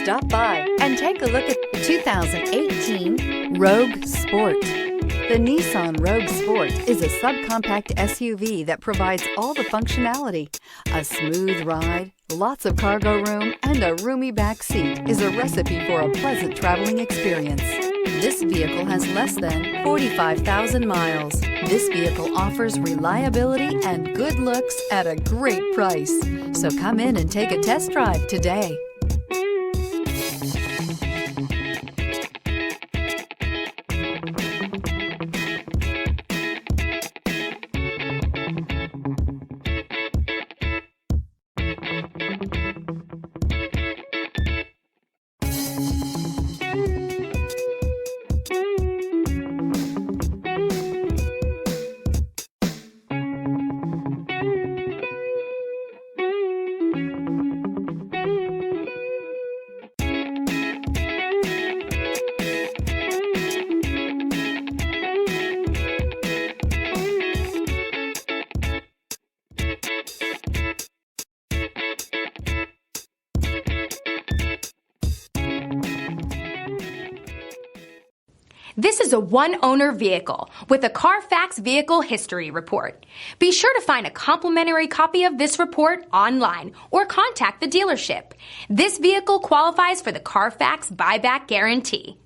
Stop by and take a look at the 2018 Rogue Sport. The Nissan Rogue Sport is a subcompact SUV that provides all the functionality. A smooth ride, lots of cargo room, and a roomy back seat is a recipe for a pleasant traveling experience. This vehicle has less than 45,000 miles. This vehicle offers reliability and good looks at a great price. So come in and take a test drive today. This is a one-owner vehicle with a Carfax Vehicle History Report. Be sure to find a complimentary copy of this report online or contact the dealership. This vehicle qualifies for the Carfax Buyback Guarantee.